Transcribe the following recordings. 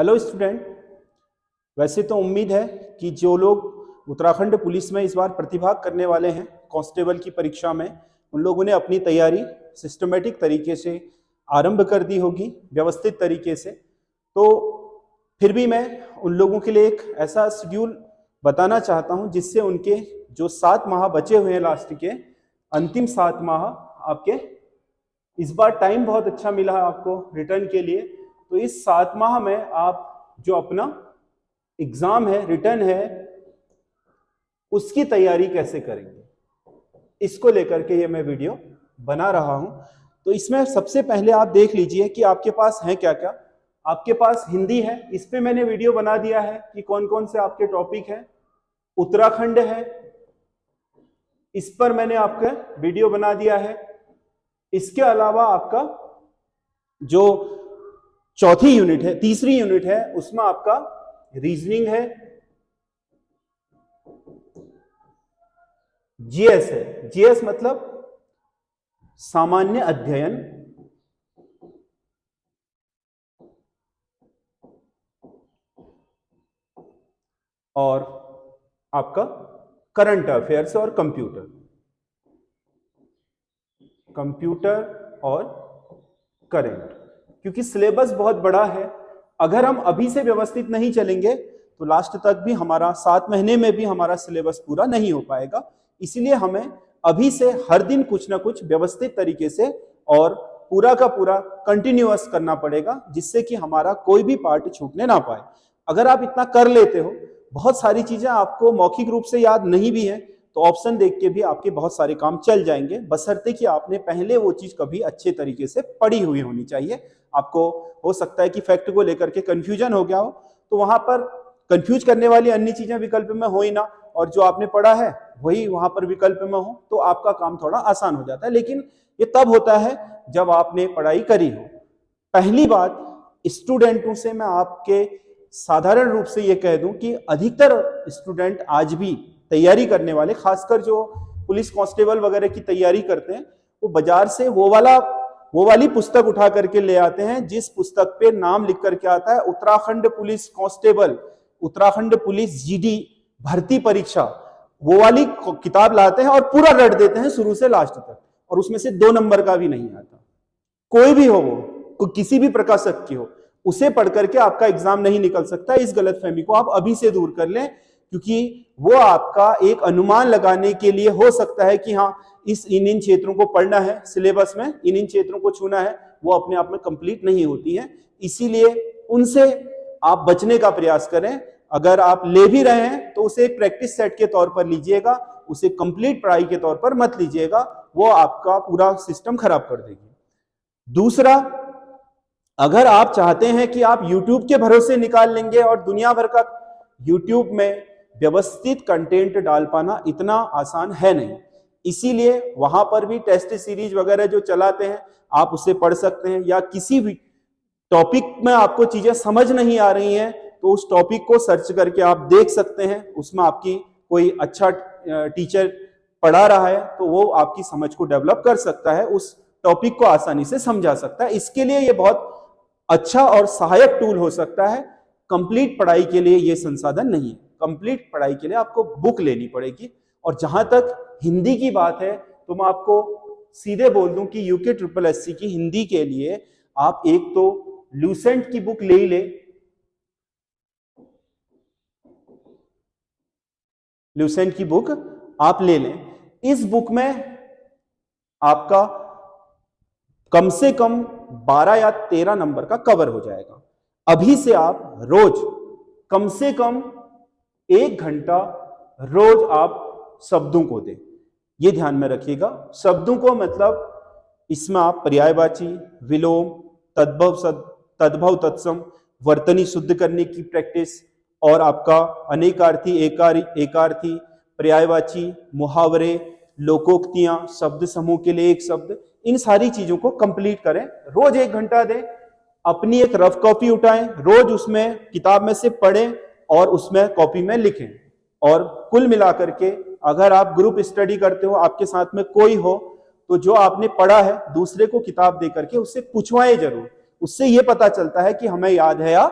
Hello student. वैसे तो उम्मीद है कि जो लोग उत्तराखंड पुलिस में इस बार प्रतिभाग करने वाले हैं कांस्टेबल की परीक्षा में, उन लोगों ने अपनी तैयारी सिस्टमेटिक तरीके से आरंभ कर दी होगी, व्यवस्थित तरीके से। तो फिर भी मैं उन लोगों के लिए एक ऐसा शेड्यूल बताना चाहता हूं जिससे उनके जो 7 माह बचे हुए हैं, लास्ट के अंतिम 7 माह आपके, इस बार टाइम बहुत अच्छा मिला है आपको रिटर्न के लिए। तो इस 7 माह में आप जो अपना एग्जाम है, रिटर्न है, उसकी तैयारी कैसे करेंगे, इसको लेकर के ये मैं वीडियो बना रहा हूं। तो इसमें सबसे पहले आप देख लीजिए कि आपके पास है क्या क्या। आपके पास हिंदी है, इस पे मैंने वीडियो बना दिया है कि कौन कौन से आपके टॉपिक है। उत्तराखंड है, इस पर मैंने आपका वीडियो बना दिया है। इसके अलावा आपका जो चौथी यूनिट है, तीसरी यूनिट है, उसमें आपका रीजनिंग है, जीएस है। जीएस मतलब सामान्य अध्ययन, और आपका करंट अफेयर्स और कंप्यूटर और करंट। क्योंकि सिलेबस बहुत बड़ा है, अगर हम अभी से व्यवस्थित नहीं चलेंगे तो लास्ट तक भी हमारा 7 महीने में भी हमारा सिलेबस पूरा नहीं हो पाएगा। इसीलिए हमें अभी से हर दिन कुछ ना कुछ व्यवस्थित तरीके से और पूरा का पूरा कंटिन्यूअस करना पड़ेगा, जिससे कि हमारा कोई भी पार्ट छूटने ना पाए। अगर आप इतना कर लेते हो, बहुत सारी चीजें आपको मौखिक रूप से याद नहीं भी है, तो ऑप्शन देख के भी आपके बहुत सारे काम चल जाएंगे, बशर्ते कि आपने पहले वो चीज कभी अच्छे तरीके से पढ़ी हुई होनी चाहिए। आपको हो सकता है कि फैक्ट को लेकर के कंफ्यूजन हो गया हो, तो वहां पर कंफ्यूज करने वाली अन्य चीजें विकल्प में हो ही ना, और जो आपने पढ़ा है वही वहां पर विकल्प में हो, तो आपका काम थोड़ा आसान हो जाता है। लेकिन ये तब होता है जब आपने पढ़ाई करी हो। पहली बात, स्टूडेंटों से मैं आपके साधारण रूप से ये कह दूं कि अधिकतर स्टूडेंट आज भी तैयारी करने वाले, खासकर जो पुलिस कांस्टेबल वगैरह की तैयारी करते हैं, वो बाजार से वो वाली पुस्तक उठा करके ले आते हैं जिस पुस्तक पे नाम लिख करके आता है Uttarakhand police constable, Uttarakhand police GD भर्ती परीक्षा। वो वाली किताब लाते हैं और पूरा रट देते हैं शुरू से लास्ट तक, और उसमें से 2 नंबर का भी नहीं आता। कोई भी हो, वो किसी भी प्रकाशक की हो, उसे पढ़ करके आपका एग्जाम नहीं निकल सकता। इस गलतफहमी को आप अभी से दूर कर लें, क्योंकि वो आपका एक अनुमान लगाने के लिए हो सकता है कि हाँ, इन क्षेत्रों को पढ़ना है, सिलेबस में इन क्षेत्रों को छूना है, वो अपने आप में कंप्लीट नहीं होती हैं। इसीलिए उनसे आप बचने का प्रयास करें। अगर आप ले भी रहे हैं तो उसे एक प्रैक्टिस सेट के तौर पर लीजिएगा, उसे कंप्लीट पढ़ाई के तौर पर मत लीजिएगा, वो आपका पूरा सिस्टम खराब कर देगी। दूसरा, अगर आप चाहते हैं कि आप YouTube के भरोसे निकाल लेंगे, और दुनिया भर का YouTube में व्यवस्थित कंटेंट डाल पाना इतना आसान है नहीं, इसीलिए वहां पर भी टेस्ट सीरीज वगैरह जो चलाते हैं आप उसे पढ़ सकते हैं, या किसी भी टॉपिक में आपको चीजें समझ नहीं आ रही हैं तो उस टॉपिक को सर्च करके आप देख सकते हैं। उसमें आपकी कोई अच्छा टीचर पढ़ा रहा है तो वो आपकी समझ को डेवलप कर सकता है, उस टॉपिक को आसानी से समझा सकता है। इसके लिए ये बहुत अच्छा और सहायक टूल हो सकता है। कंप्लीट पढ़ाई के लिए ये संसाधन नहीं है। कंप्लीट पढ़ाई के लिए आपको बुक लेनी पड़ेगी। और जहां तक हिंदी की बात है, तो मैं आपको सीधे बोल दूं कि यूके ट्रिपल एससी की हिंदी के लिए आप एक तो लूसेंट की बुक ले ही ले। लूसेंट की बुक आप ले लें। इस बुक में आपका कम से कम 12 या 13 नंबर का कवर हो जाएगा। अभी से आप रोज कम से कम 1 घंटा रोज आप शब्दों को दें। ये ध्यान में रखिएगा। शब्दों को मतलब इसमें आप पर्यायवाची, विलोम, तद्भव, तत्सम, वर्तनी शुद्ध करने की प्रैक्टिस, और आपका अनेकार्थी, एकार्थी, पर्यायवाची, मुहावरे, लोकोक्तियां, शब्द समूह के लिए एक शब्द, इन सारी चीजों को कंप्लीट करें। रोज 1 घंटा दें। अपनी एक रफ कॉपी उठाएं, रोज उसमें किताब में से पढ़ें और उसमें कॉपी में लिखें। और कुल मिलाकर के अगर आप ग्रुप स्टडी करते हो, आपके साथ में कोई हो, तो जो आपने पढ़ा है दूसरे को किताब दे करके उससे पूछवाएं जरूर। उससे यह पता चलता है कि हमें याद है या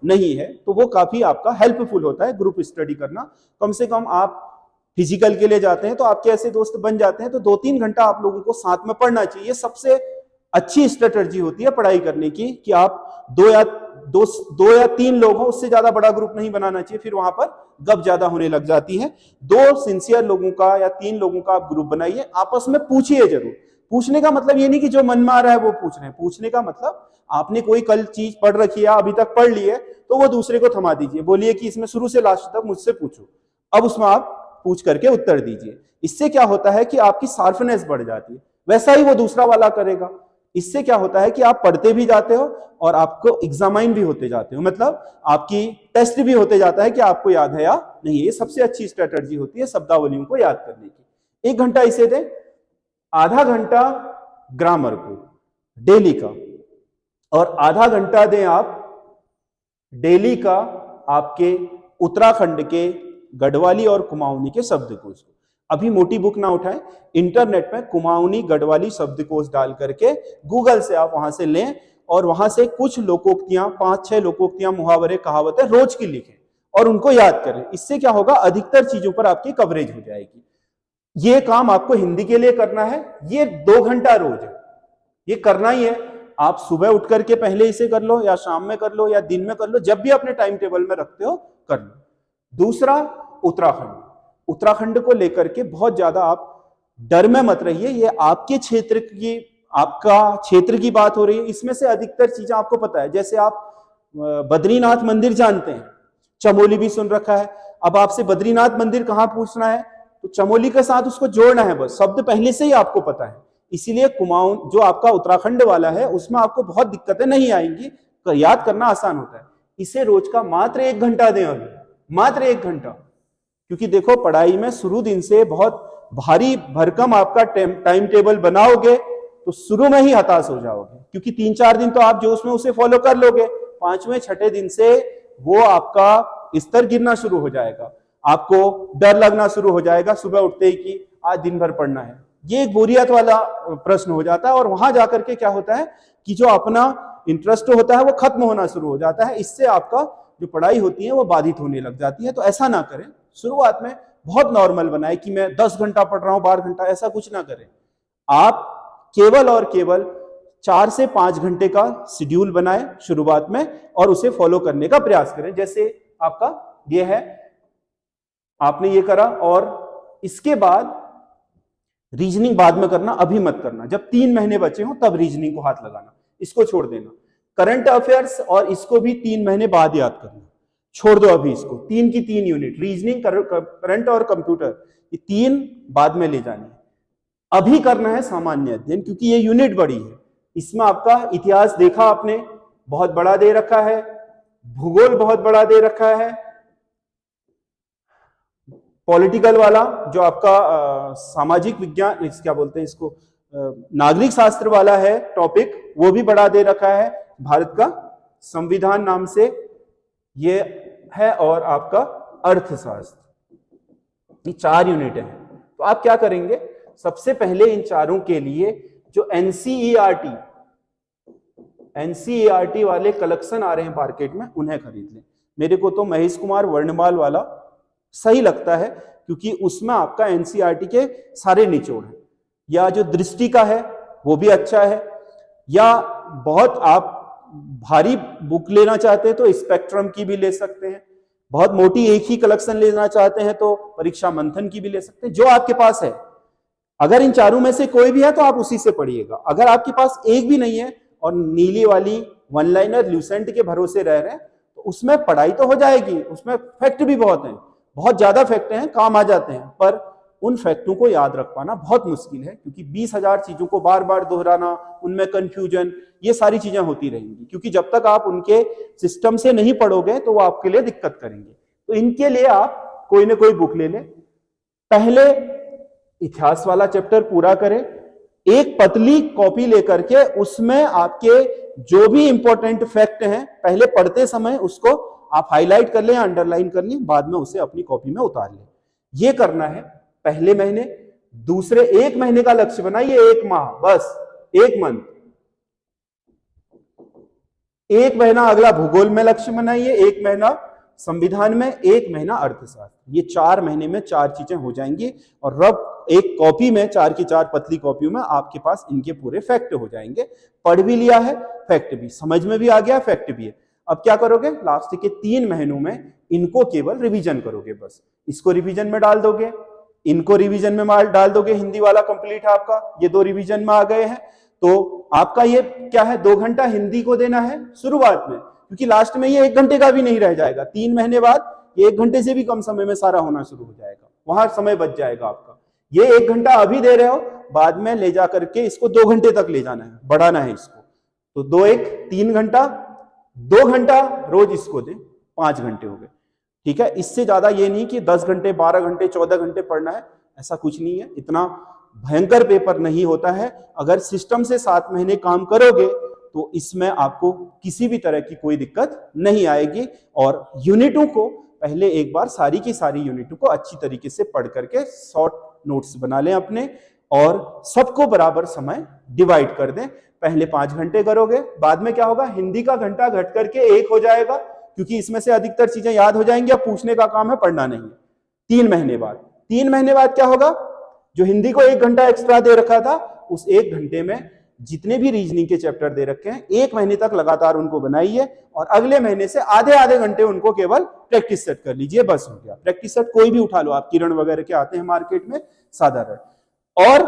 नहीं है, तो वो काफी आपका हेल्पफुल होता है ग्रुप स्टडी करना। कम से कम आप फिजिकल के लिए जाते हैं तो आपके ऐसे दोस्त बन जाते हैं, तो 2-3 घंटा आप लोगों को साथ में पढ़ना चाहिए। सबसे अच्छी स्ट्रेटजी होती है पढ़ाई करने की कि आप दो या तीन लोग हो, उससे ज्यादा बड़ा ग्रुप नहीं बनाना चाहिए, फिर वहां पर गप ज्यादा होने लग जाती है। 2 सिंसियर लोगों का या 3 लोगों का आप ग्रुप बनाइए, आपस में पूछिए जरूर। पूछने का मतलब ये नहीं कि जो मन में आ रहा है वो पूछ रहे हैं, पूछने का मतलब आपने कोई कल चीज पढ़ रखी है, अभी तक पढ़ ली है, तो वो दूसरे को थमा दीजिए, बोलिए कि इसमें शुरू से लास्ट तक मुझसे पूछो, अब उसमें आप पूछ करके उत्तर दीजिए। इससे क्या होता है कि आपकी शार्पनेस बढ़ जाती है, वैसा ही वो दूसरा वाला करेगा। इससे क्या होता है कि आप पढ़ते भी जाते हो और आपको एग्जामाइन भी होते जाते हो, मतलब आपकी टेस्ट भी होते जाता है कि आपको याद है या नहीं। ये सबसे अच्छी स्ट्रेटजी होती है शब्दावलियों को याद करने की। 1 घंटा इसे दें, आधा घंटा ग्रामर को डेली का, और आधा घंटा दें आप डेली का आपके उत्तराखंड के गढ़वाली और कुमाऊनी के शब्दकोश को। अभी मोटी बुक ना उठाएं, इंटरनेट में कुमाऊनी गढ़वाली शब्दकोश डाल करके गूगल से आप वहां से लें और वहां से कुछ लोकोक्तियां, 5-6 लोकोक्तियां, मुहावरे, कहावतें रोज की लिखें और उनको याद करें। इससे क्या होगा, अधिकतर चीजों पर आपकी कवरेज हो जाएगी। ये काम आपको हिंदी के लिए करना है, ये 2 घंटा रोज है, ये करना ही है। आप सुबह उठ करके पहले इसे कर लो या शाम में कर लो या दिन में कर लो, जब भी अपने टाइम टेबल में रखते हो कर लो। दूसरा, उत्तराखंड को लेकर के बहुत ज्यादा आप डर में मत रहिए, ये आपके क्षेत्र की, आपका क्षेत्र की बात हो रही है, इसमें से अधिकतर चीजें आपको पता है। जैसे आप बद्रीनाथ मंदिर जानते हैं, चमोली भी सुन रखा है, अब आपसे बद्रीनाथ मंदिर कहां पूछना है तो चमोली के साथ उसको जोड़ना है, बस शब्द पहले से ही आपको पता है। इसीलिए कुमाऊं जो आपका उत्तराखंड वाला है उसमें आपको बहुत दिक्कतें नहीं आएंगी, याद करना आसान होता है। इसे रोज का मात्र 1 घंटा दें, अभी मात्र 1 घंटा, क्योंकि देखो पढ़ाई में शुरू दिन से बहुत भारी भरकम आपका टाइम टेबल बनाओगे तो शुरू में ही हताश हो जाओगे, क्योंकि 3-4 दिन तो आप जो उसमें उसे फॉलो कर लोगे, 5वें-6ठे दिन से वो आपका स्तर गिरना शुरू हो जाएगा, आपको डर लगना शुरू हो जाएगा सुबह उठते ही कि आज दिन भर पढ़ना है। ये एक बोरियत वाला प्रश्न हो जाता है और वहां जाकर के क्या होता है कि जो अपना इंटरेस्ट होता है वो खत्म होना शुरू हो जाता है। इससे आपका जो पढ़ाई होती है वो बाधित होने लग जाती है। तो ऐसा ना करें, शुरुआत में बहुत नॉर्मल बनाए कि मैं 10 घंटा पढ़ रहा हूं, 12 घंटा, ऐसा कुछ ना करें। आप केवल और केवल 4 से 5 घंटे का शेड्यूल बनाएं शुरुआत में और उसे फॉलो करने का प्रयास करें। जैसे आपका ये है, आपने ये करा और इसके बाद रीजनिंग बाद में करना, अभी मत करना। जब 3 महीने बचे हो तब रीजनिंग को हाथ लगाना, इसको छोड़ देना। करंट अफेयर्स और इसको भी 3 महीने बाद याद करना, छोड़ दो अभी इसको। 3 की 3 यूनिट, रीजनिंग, करंट और कंप्यूटर, ये 3 बाद में ले जानी है। अभी करना है सामान्य अध्ययन, क्योंकि ये यूनिट बड़ी है। इसमें आपका इतिहास देखा आपने, बहुत बड़ा दे रखा है, भूगोल बहुत बड़ा दे रखा है, पॉलिटिकल वाला जो आपका सामाजिक विज्ञान, क्या बोलते हैं इसको, नागरिक शास्त्र वाला है टॉपिक, वो भी बड़ा दे रखा है। भारत का संविधान नाम से ये है, और आपका अर्थशास्त्र, ये 4 यूनिट है। तो आप क्या करेंगे, सबसे पहले इन चारों के लिए जो एनसीईआरटी वाले कलेक्शन आ रहे हैं मार्केट में, उन्हें खरीद लें। मेरे को तो महेश कुमार वर्णमाल वाला सही लगता है, क्योंकि उसमें आपका एनसीईआरटी के सारे निचोड़ हैं। या जो दृष्टि का है वो भी अच्छा है, या बहुत आप भारी बुक लेना चाहते हैं तो स्पेक्ट्रम की भी ले सकते हैं, बहुत मोटी एक ही कलेक्शन लेना चाहते हैं तो परीक्षा मंथन की भी ले सकते हैं, जो आपके पास है। अगर इन चारों में से कोई भी है तो आप उसी से पढ़िएगा। अगर आपके पास एक भी नहीं है और नीली वाली वन लाइनर ल्यूसेंट के भरोसे रह रहे हैं, तो उसमें पढ़ाई तो हो जाएगी, उसमें फैक्ट भी बहुत हैं, बहुत ज्यादा फैक्ट हैं, काम आ जाते हैं, पर उन फैक्टों को याद रख पाना बहुत मुश्किल है, क्योंकि 20,000 चीजों को बार बार दोहराना, उनमें कंफ्यूजन, ये सारी चीजें होती रहेंगी। क्योंकि जब तक आप उनके सिस्टम से नहीं पढ़ोगे तो वो आपके लिए दिक्कत करेंगे। तो इनके लिए आप कोई ना कोई बुक ले लें। पहले इतिहास वाला चैप्टर पूरा करें, एक पतली कॉपी लेकर के उसमें आपके जो भी इंपॉर्टेंट फैक्ट हैं पहले पढ़ते समय उसको आप हाईलाइट कर लें, अंडरलाइन कर लें, बाद में उसे अपनी कॉपी में उतार लें। ये करना है पहले महीने। दूसरे 1 महीने का लक्ष्य बनाइए, 1 माह, बस 1 मंथ। 1 महीना अगला भूगोल में लक्ष्य बनाइए, 1 महीना संविधान में, 1 महीना अर्थशास्त्र। ये 4 महीने में 4 चीजें हो जाएंगी और रब एक कॉपी में 4 की 4 पतली कॉपियों में आपके पास इनके पूरे फैक्ट हो जाएंगे। पढ़ भी लिया है, फैक्ट भी समझ में भी आ गया, फैक्ट भी है। अब क्या करोगे, लास्ट के 3 महीनों में इनको केवल रिवीजन करोगे। बस इसको रिवीजन में डाल दोगे, इनको रिवीजन में डाल दोगे। हिंदी वाला कंप्लीट है आपका, ये 2 रिवीजन में आ गए हैं। तो आपका ये क्या है, 2 घंटा हिंदी को देना है शुरुआत में, क्योंकि लास्ट में ये 1 घंटे का भी नहीं रह जाएगा। 3 महीने बाद ये 1 घंटे से भी कम समय में सारा होना शुरू हो जाएगा, वहां समय बच जाएगा आपका। ये 1 घंटा अभी दे रहे हो, बाद में ले जा करके इसको 2 घंटे तक ले जाना है, बढ़ाना है इसको। तो 2 1 3 घंटा, 2 घंटा रोज इसको दे, 5 घंटे हो गए। ठीक है, इससे ज्यादा ये नहीं कि 10 घंटे 12 घंटे 14 घंटे पढ़ना है, ऐसा कुछ नहीं है। इतना भयंकर पेपर नहीं होता है। अगर सिस्टम से 7 महीने काम करोगे तो इसमें आपको किसी भी तरह की कोई दिक्कत नहीं आएगी। और यूनिटों को पहले एक बार सारी की सारी यूनिटों को अच्छी तरीके से पढ़ करके शॉर्ट नोट्स बना लें अपने, और सबको बराबर समय डिवाइड कर दें। पहले 5 घंटे करोगे, बाद में क्या होगा, हिंदी का घंटा घट करके 1 हो जाएगा, क्योंकि इसमें से अधिकतर चीजें याद हो जाएंगी। अब पूछने का काम है, पढ़ना नहीं है। 3 महीने बाद, 3 महीने बाद क्या होगा, जो हिंदी को 1 घंटा एक्स्ट्रा दे रखा था, उस 1 घंटे में जितने भी रीजनिंग के चैप्टर दे रखे हैं 1 महीने तक लगातार उनको बनाइए, और अगले महीने से आधे आधे घंटे उनको केवल प्रैक्टिस सेट कर लीजिए। बस हो गया। प्रैक्टिस सेट कोई भी उठा लो आप, किरण वगैरह के आते हैं मार्केट में, साधारण। और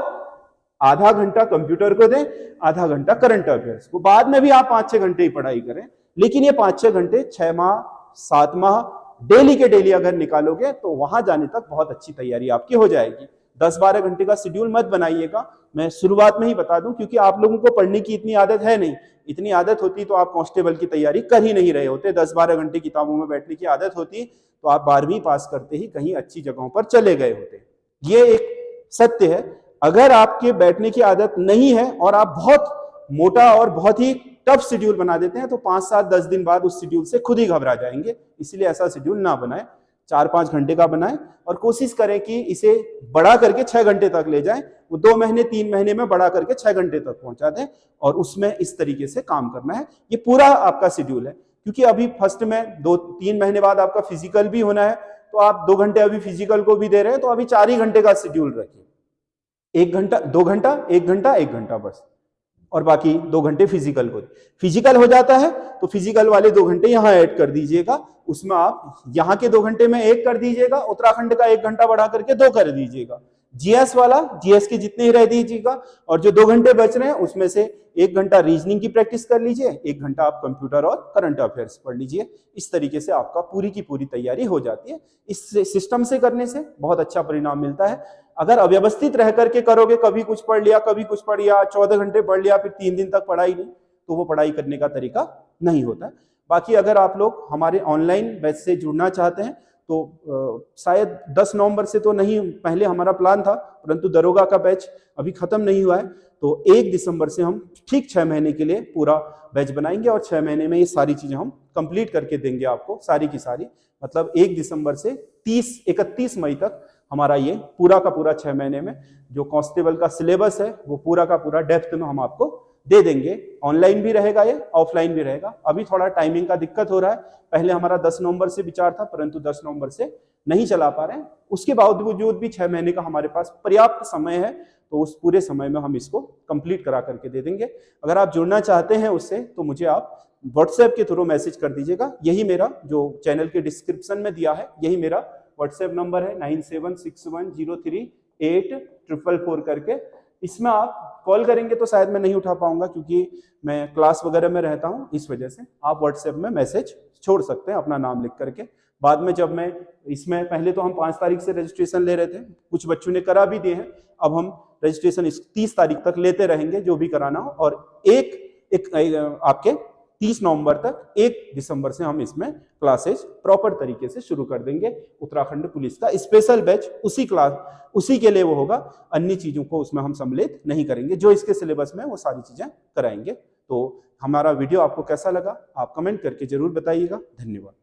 आधा घंटा कंप्यूटर को दें, आधा घंटा करंट अफेयर्स को। बाद में भी आप 5-6 घंटे ही पढ़ाई करें, लेकिन ये 5-6 घंटे 6 माह 7 माह डेली के डेली अगर निकालोगे तो वहां जाने तक बहुत अच्छी तैयारी आपकी हो जाएगी। 10-12 घंटे का शेड्यूल मत बनाइएगा, मैं शुरुआत में ही बता दूं, क्योंकि आप लोगों को पढ़ने की इतनी आदत है नहीं। इतनी आदत होती तो आप कांस्टेबल की तैयारी कर ही नहीं रहे होते। 10-12 घंटे किताबों में बैठने की आदत होती तो आप 12वीं पास करते ही कहीं अच्छी जगहों पर चले गए होते। ये एक सत्य है। अगर आपके बैठने की आदत नहीं है और आप बहुत मोटा और बहुत ही टफ शेड्यूल बना देते हैं, तो 5-7-10 दिन बाद उस शेड्यूल से खुद ही घबरा जाएंगे। इसलिए ऐसा शेड्यूल ना बनाएं, 4-5 घंटे का बनाएं, और कोशिश करें कि इसे बढ़ा करके 6 घंटे तक ले जाएं। वो 2 महीने 3 महीने में बढ़ा करके 6 घंटे तक पहुंचा दें, और उसमें इस तरीके से काम करना है। ये पूरा आपका शेड्यूल है, क्योंकि अभी फर्स्ट में 2-3 महीने बाद आपका फिजिकल भी होना है, तो आप 2 घंटे अभी फिजिकल को भी दे रहे हैं, तो अभी 4 ही घंटे का शेड्यूल रखिए। 1 घंटा 2 घंटा 1 घंटा 1 घंटा बस, और बाकी 2 घंटे फिजिकल को। फिजिकल हो जाता है तो फिजिकल वाले 2 घंटे यहां ऐड कर दीजिएगा, उसमें आप यहां के 2 घंटे में 1 कर दीजिएगा, उत्तराखंड का 1 घंटा बढ़ा करके 2 कर दीजिएगा। जीएस वाला जीएस के जितने ही रह दीजिएगा, और जो 2 घंटे बच रहे हैं उसमें से 1 घंटा रीजनिंग की प्रैक्टिस कर लीजिए, 1 घंटा आप कंप्यूटर और करंट अफेयर्स पढ़ लीजिए। इस तरीके से आपका पूरी की पूरी तैयारी हो जाती है। इस सिस्टम से करने से बहुत अच्छा परिणाम मिलता है। अगर अव्यवस्थित रह करके करोगे, कभी कुछ पढ़ लिया कभी कुछ पढ़ लिया, 14 घंटे पढ़ लिया फिर 3 दिन तक पढ़ाई नहीं, तो वो पढ़ाई करने का तरीका नहीं होता। बाकी अगर आप लोग हमारे ऑनलाइन बैच से जुड़ना चाहते हैं तो शायद 10 नवंबर से तो नहीं, पहले हमारा प्लान था, परंतु दरोगा का बैच अभी खत्म नहीं हुआ है, तो 1 दिसंबर से हम ठीक 6 महीने के लिए पूरा बैच बनाएंगे, और 6 महीने में ये सारी चीजें हम कंप्लीट करके देंगे आपको, सारी की सारी। मतलब 1 दिसंबर से 31 मई तक हमारा ये पूरा का पूरा 6 महीने में जो कांस्टेबल का सिलेबस है वो पूरा का पूरा डेप्थ में हम आपको दे देंगे। ऑनलाइन भी रहेगा, ये ऑफलाइन भी रहेगा। अभी थोड़ा टाइमिंग का दिक्कत हो रहा है, पहले हमारा 10 नवंबर से विचार था, परंतु 10 नवंबर से नहीं चला पा रहे हैं। उसके बावजूद भी 6 महीने का हमारे पास पर्याप्त समय है, तो उस पूरे समय में हम इसको कंप्लीट करा करके दे देंगे। अगर आप जुड़ना चाहते हैं उससे, तो मुझे आप व्हाट्सएप के थ्रू मैसेज कर दीजिएगा। यही मेरा जो चैनल के डिस्क्रिप्शन में दिया है, यही मेरा व्हाट्सएप नंबर है 9761038444 करके। इसमें आप कॉल करेंगे तो शायद मैं नहीं उठा पाऊंगा, क्योंकि मैं क्लास वगैरह में रहता हूं, इस वजह से। आप व्हाट्सएप में मैसेज छोड़ सकते हैं अपना नाम लिख करके। बाद में जब मैं इसमें, पहले तो हम 5 तारीख से रजिस्ट्रेशन ले रहे थे, कुछ बच्चों ने करा भी दिए हैं, अब हम रजिस्ट्रेशन 30 तारीख तक लेते रहेंगे, जो भी कराना हो। और एक आपके 30 नवंबर तक 1 दिसंबर से हम इसमें क्लासेस प्रॉपर तरीके से शुरू कर देंगे। उत्तराखंड पुलिस का स्पेशल बैच उसी के लिए वो होगा, अन्य चीजों को उसमें हम सम्मिलित नहीं करेंगे। जो इसके सिलेबस में वो सारी चीजें कराएंगे। तो हमारा वीडियो आपको कैसा लगा आप कमेंट करके जरूर बताइएगा। धन्यवाद।